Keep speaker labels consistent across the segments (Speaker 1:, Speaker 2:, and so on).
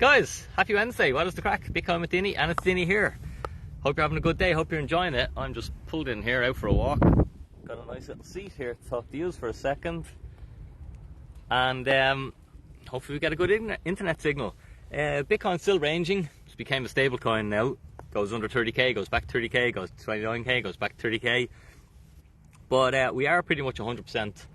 Speaker 1: Guys, happy Wednesday. What is the crack? Bitcoin with Dinny, and it's Dinny here. Hope you're having a good day. Hope you're enjoying it. I'm just pulled in here out for a walk. Got a nice little seat here to talk to you for a second. And hopefully we get a good internet signal. Bitcoin's still ranging. It's became a stable coin now. Goes under 30k, goes back to 30k, goes to 29k, goes back to 30k. But we are pretty much 100%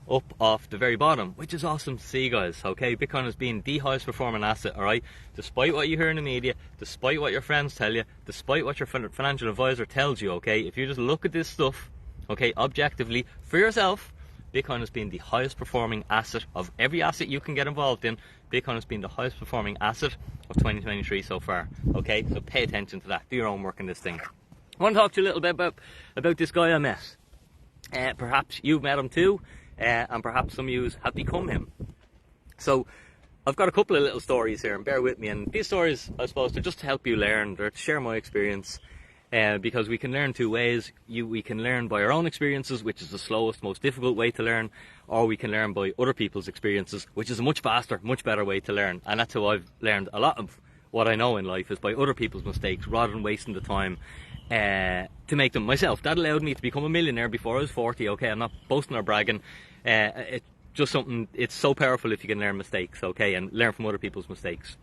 Speaker 1: up off the very bottom, which is awesome to see, guys. Okay, Bitcoin has been the highest performing asset, alright? Despite what you hear in the media, despite what your friends tell you, despite what your financial advisor tells you, okay? If you just look at this stuff, okay, objectively, for yourself, Bitcoin has been the highest performing asset of every asset you can get involved in. Bitcoin has been the highest performing asset of 2023 so far, okay? So pay attention to that. Do your own work in this thing. I want to talk to you a little bit about this guy I met. Perhaps you've met him too. And perhaps some of you have become him. So I've got a couple of little stories here, and bear with me. And these stories, I suppose, they're just to help you learn. They're to share my experience, because we can learn two ways. We can learn by our own experiences, which is the slowest, most difficult way to learn, or we can learn by other people's experiences, which is a much faster, much better way to learn. And that's how I've learned a lot of what I know in life, is by other people's mistakes, rather than wasting the time to make them myself. That allowed me to become a millionaire before I was 40, okay? I'm not boasting or bragging. It's just something, it's so powerful if you can learn mistakes, okay, and learn from other people's mistakes.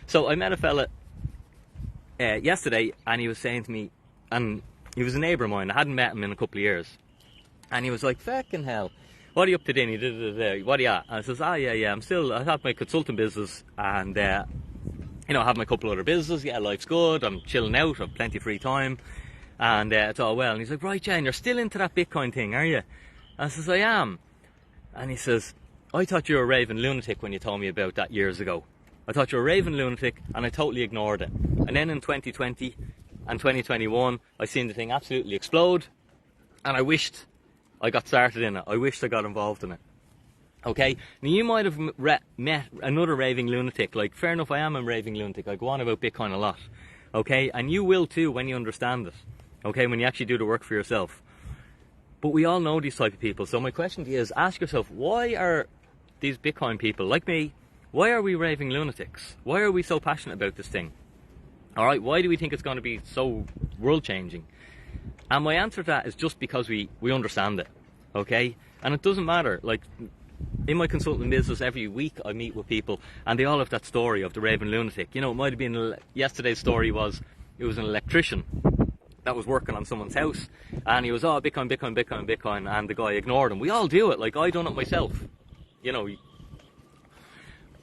Speaker 1: So I met a fella yesterday, and he was saying to me, and he was a neighbour of mine, I hadn't met him in a couple of years, and he was like, fucking hell, what are you up to, Dinny? What are you at? And I says, yeah, I have my consulting business, and you know, I have my couple other businesses, yeah, life's good, I'm chilling out, I've plenty of free time, and it's all well. And he's like, right, Jen, you're still into that Bitcoin thing, are you? I says, I am. And he says, I thought you were a raving lunatic when you told me about that years ago. I thought you were a raving lunatic, and I totally ignored it. And then in 2020 and 2021, I seen the thing absolutely explode, and I wished I got started in it. I wished I got involved in it. Okay? Now, you might have met another raving lunatic. Like, fair enough, I am a raving lunatic. I go on about Bitcoin a lot. Okay? And you will too when you understand it. Okay? When you actually do the work for yourself. But we all know these type of people. So my question to you is, ask yourself, why are these Bitcoin people, like me, why are we raving lunatics? Why are we so passionate about this thing? Alright, why do we think it's going to be so world-changing? And my answer to that is just because we understand it. Okay? And it doesn't matter. Like, in my consulting business, every week I meet with people, and they all have that story of the raving lunatic. You know, it might have been, yesterday's story was, it was an electrician that was working on someone's house, and he was, oh, Bitcoin, and the guy ignored him. We all do it. Like, I done it myself, you know.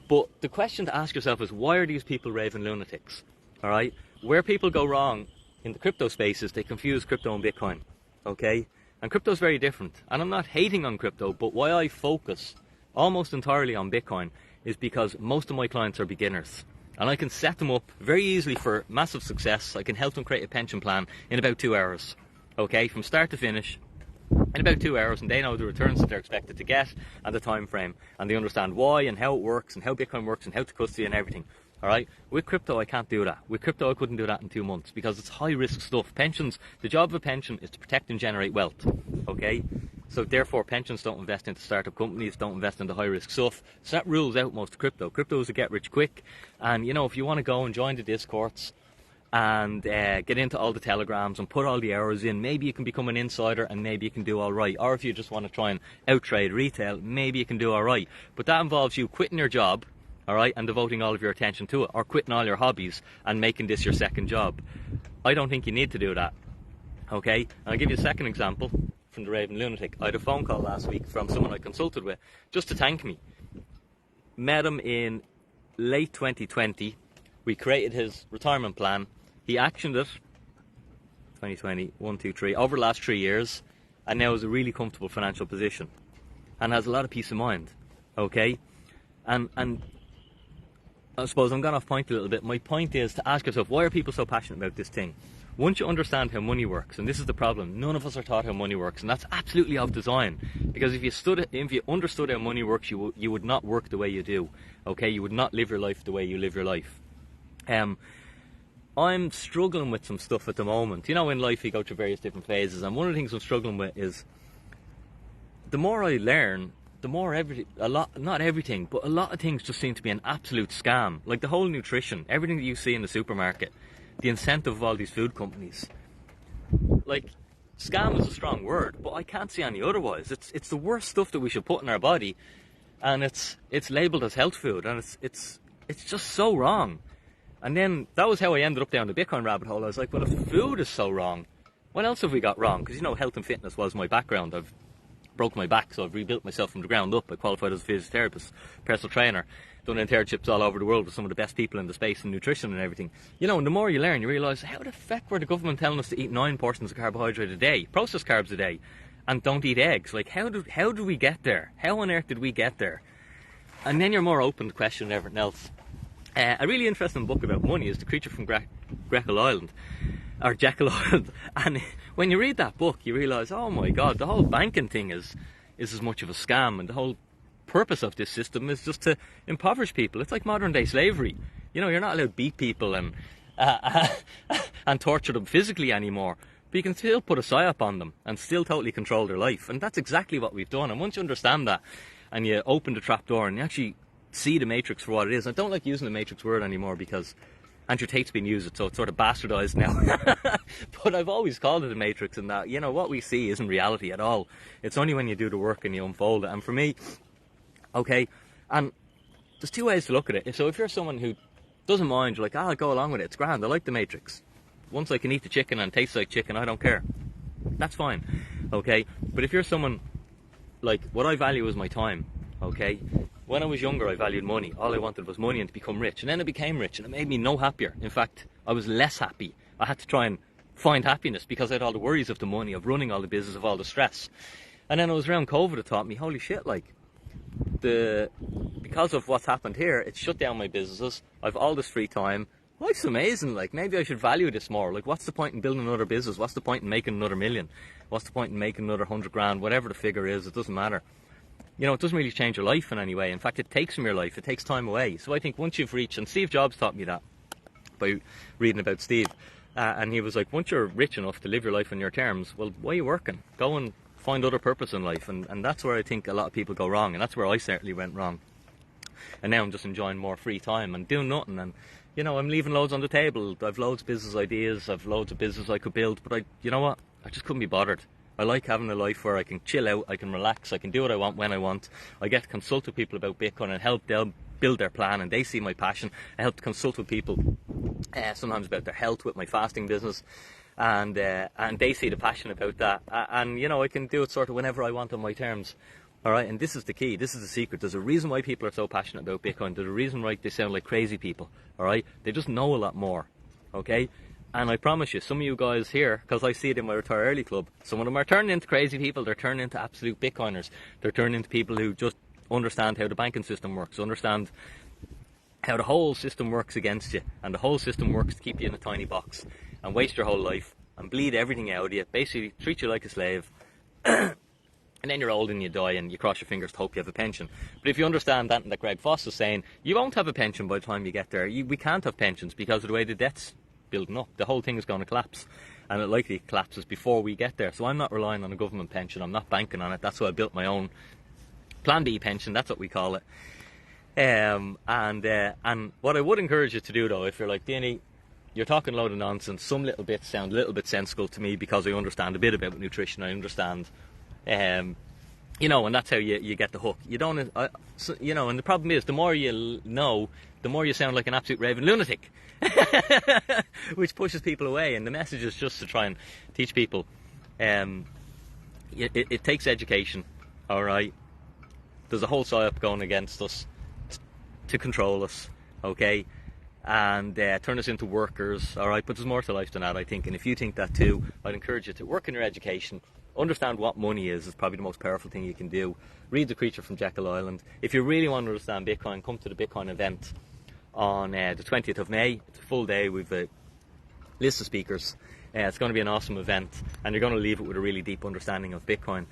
Speaker 1: But the question to ask yourself is, why are these people raving lunatics? All right, where people go wrong in the crypto space is they confuse crypto and Bitcoin. Okay, and crypto is very different, and I'm not hating on crypto, but why I focus almost entirely on Bitcoin is because most of my clients are beginners. And I can set them up very easily for massive success. I can help them create a pension plan in about 2 hours. Okay, from start to finish, in about 2 hours, and they know the returns that they're expected to get and the time frame. And they understand why and how it works and how Bitcoin works and how to custody and everything. Alright, with crypto I can't do that. With crypto I couldn't do that in 2 months because it's high risk stuff. Pensions, the job of a pension is to protect and generate wealth. Okay? So therefore pensions don't invest into startup companies, don't invest into high risk stuff. So that rules out most crypto. Crypto is a get rich quick. And you know, if you want to go and join the discourse and get into all the telegrams and put all the hours in, maybe you can become an insider and maybe you can do alright. Or if you just want to try and out trade retail, maybe you can do alright. But that involves you quitting your job, alright, and devoting all of your attention to it, or quitting all your hobbies and making this your second job. I don't think you need to do that. Okay? And I'll give you a second example from the raving lunatic. I had a phone call last week from someone I consulted with just to thank me. Met him in late 2020. We created his retirement plan. He actioned it 2020, 1, 2, 3 over the last 3 years, and now is a really comfortable financial position and has a lot of peace of mind. Okay? And I suppose I'm gone off point a little bit. My point is to ask yourself, why are people so passionate about this thing? Once you understand how money works, and this is the problem, none of us are taught how money works, and that's absolutely off design. Because if you understood how money works, you would not work the way you do. Okay, you would not live your life the way you live your life. I'm struggling with some stuff at the moment. You know, in life you go through various different phases, and one of the things I'm struggling with is the more I learn, the more not everything, but a lot of things just seem to be an absolute scam. Like the whole nutrition, everything that you see in the supermarket, the incentive of all these food companies. Like, scam is a strong word, but I can't see any otherwise. It's the worst stuff that we should put in our body, and it's labelled as health food, and it's just so wrong. And then that was how I ended up down the Bitcoin rabbit hole. I was like, well, if the food is so wrong, what else have we got wrong? Because, you know, health and fitness was my background. I've broke my back, so I've rebuilt myself from the ground up. I qualified as a physiotherapist, personal trainer, done internships all over the world with some of the best people in the space in nutrition and everything. You know, and the more you learn, you realise, how the feck were the government telling us to eat 9 portions of carbohydrate a day, processed carbs a day, and don't eat eggs? Like, how did we get there? How on earth did we get there? And then you're more open to question everything else. A really interesting book about money is The Creature from Jekyll Island. And when you read that book, you realise, oh my God, the whole banking thing is as much of a scam, and the whole purpose of this system is just to impoverish people. It's like modern day slavery. You know, you're not allowed to beat people and torture them physically anymore, but you can still put a psyop on them and still totally control their life. And that's exactly what we've done. And once you understand that, and you open the trapdoor and you actually see the Matrix for what it is. I don't like using the Matrix word anymore because Andrew Tate's been used it, so it's sort of bastardized now. But I've always called it a Matrix, and that, you know, what we see isn't reality at all. It's only when you do the work and you unfold it. And for me, okay, and there's 2 ways to look at it. So if you're someone who doesn't mind, you're like, I'll go along with it, it's grand, I like the Matrix. Once I can eat the chicken and taste like chicken, I don't care. That's fine, okay? But if you're someone, like, what I value is my time, okay? When I was younger, I valued money. All I wanted was money and to become rich. And then I became rich, and it made me no happier. In fact, I was less happy. I had to try and find happiness because I had all the worries of the money, of running all the business, of all the stress. And then it was around COVID that taught me, holy shit, like, because of what's happened here, it's shut down my businesses. I've all this free time. Life's amazing. Like, maybe I should value this more. Like, what's the point in building another business? What's the point in making another million? What's the point in making another 100 grand? Whatever the figure is, it doesn't matter. You know, it doesn't really change your life in any way. In fact, it takes from your life. It takes time away. So I think once you've reached, and Steve Jobs taught me that by reading about Steve, and he was like, once you're rich enough to live your life on your terms, well, why are you working? Go and find other purpose in life. And that's where I think a lot of people go wrong, and that's where I certainly went wrong. And now I'm just enjoying more free time and doing nothing, and, you know, I'm leaving loads on the table. I've loads of business ideas, I've loads of business I could build, but you know what? I just couldn't be bothered. I like having a life where I can chill out, I can relax, I can do what I want when I want. I get to consult with people about Bitcoin and help them build their plan, and they see my passion. I help to consult with people sometimes about their health with my fasting business, and they see the passion about that. And, you know, I can do it sort of whenever I want on my terms. All right, and this is the key, this is the secret. There's a reason why people are so passionate about Bitcoin. There's a reason why they sound like crazy people, all right? They just know a lot more, okay? And I promise you, some of you guys here, because I see it in my Retire Early Club, some of them are turning into crazy people. They're turning into absolute Bitcoiners. They're turning into people who just understand how the banking system works, understand how the whole system works against you, and the whole system works to keep you in a tiny box and waste your whole life and bleed everything out of you, basically treat you like a slave. And then you're old and you die and you cross your fingers to hope you have a pension. But if you understand that, and that Greg Foss is saying, you won't have a pension by the time you get there. We can't have pensions because of the way the debt's building up. The whole thing is going to collapse, and it likely collapses before we get there. So I'm not relying on a government pension. I'm not banking on it. That's why I built my own Plan B pension. That's what we call it. And what I would encourage you to do, though, if you're like, Danny, you're talking a load of nonsense, some little bits sound a little bit sensible to me because I understand a bit about nutrition. I understand, you know, and that's how you get the hook. You don't, you know, and the problem is, the more you know, the more you sound like an absolute raving lunatic, which pushes people away. And the message is just to try and teach people. It takes education, all right? There's a whole psyop going against us to control us, okay? And turn us into workers, all right? But there's more to life than that, I think. And if you think that too, I'd encourage you to work in your education. Understand what money is probably the most powerful thing you can do. Read The Creature from Jekyll Island. If you really want to understand Bitcoin, come to the Bitcoin event on the 20th of May. It's a full day. We've a list of speakers. It's going to be an awesome event, and you're going to leave it with a really deep understanding of Bitcoin.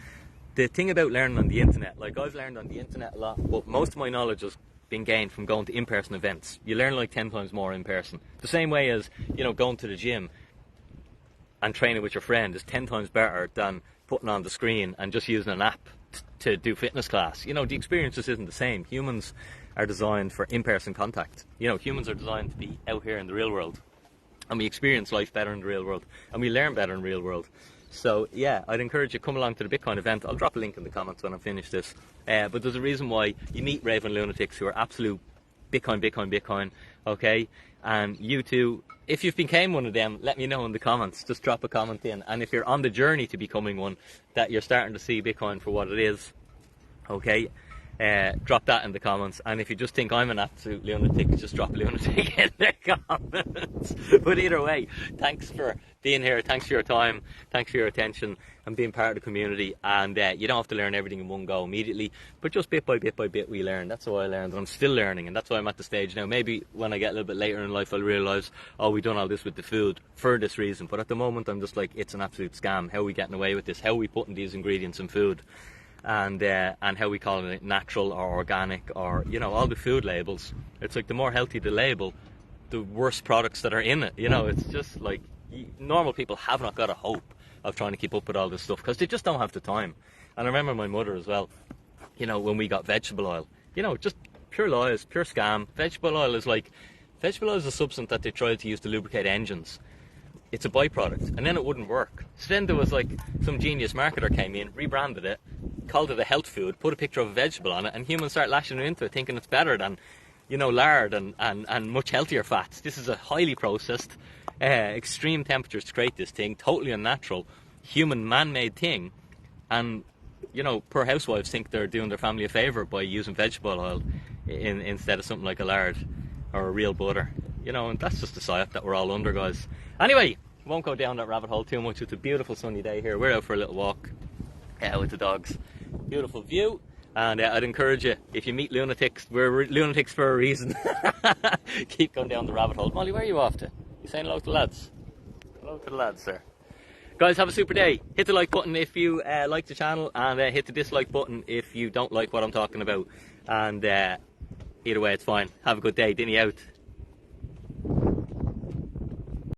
Speaker 1: The thing about learning on the internet, like, I've learned on the internet a lot, but most of my knowledge has been gained from going to in-person events. You learn like 10 times more in person. The same way as, you know, going to the gym and training with your friend is 10 times better than putting on the screen and just using an app to do fitness class. You know, the experience just isn't the same. Humans are designed for in-person contact. You know, humans are designed to be out here in the real world, and we experience life better in the real world, and we learn better in the real world. So yeah, I'd encourage you to come along to the Bitcoin event. I'll drop a link in the comments when I finish this. But there's a reason why you meet raving lunatics who are absolute Bitcoin, okay? And you too, if you've become one of them, let me know in the comments. Just drop a comment in. And if you're on the journey to becoming one, that you're starting to see Bitcoin for what it is, okay? Drop that in the comments. And if you just think I'm an absolute lunatic, just drop lunatic in the comments. But either way, thanks for being here, thanks for your time, thanks for your attention and being part of the community. And you don't have to learn everything in one go immediately, but just bit by bit we learn. That's how I learned, and I'm still learning, and that's why I'm at the stage now. Maybe when I get a little bit later in life I'll realise, oh, we've done all this with the food for this reason. But at the moment I'm just like, it's an absolute scam. How are we getting away with this? How are we putting these ingredients in food? And how we call it natural or organic, or, you know, all the food labels. It's like the more healthy the label, the worse products that are in it. You know, it's just like, normal people have not got a hope of trying to keep up with all this stuff because they just don't have the time. And I remember my mother as well, you know, when we got vegetable oil, you know, just pure lies, pure scam. Vegetable oil is a substance that they tried to use to lubricate engines. It's a byproduct, and then it wouldn't work. So then there was like some genius marketer came in, rebranded it, called it a health food, put a picture of a vegetable on it, and humans start lashing into it, thinking it's better than, you know, lard and much healthier fats. This is a highly processed, extreme temperatures to create this thing, totally unnatural, human man-made thing. And, you know, poor housewives think they're doing their family a favour by using vegetable oil instead of something like a lard or a real butter. You know, and that's just a psyop that we're all under, guys. Anyway, won't go down that rabbit hole too much. It's a beautiful sunny day here. We're out for a little walk with the dogs. Beautiful view. And I'd encourage you, if you meet lunatics, we're lunatics for a reason. Keep going down the rabbit hole. Molly, where are you off to? You saying hello to the lads? Hello to the lads, sir. Guys, have a super day. Hit the like button if you like the channel, and hit the dislike button if you don't like what I'm talking about. And either way, it's fine. Have a good day. Dinny out.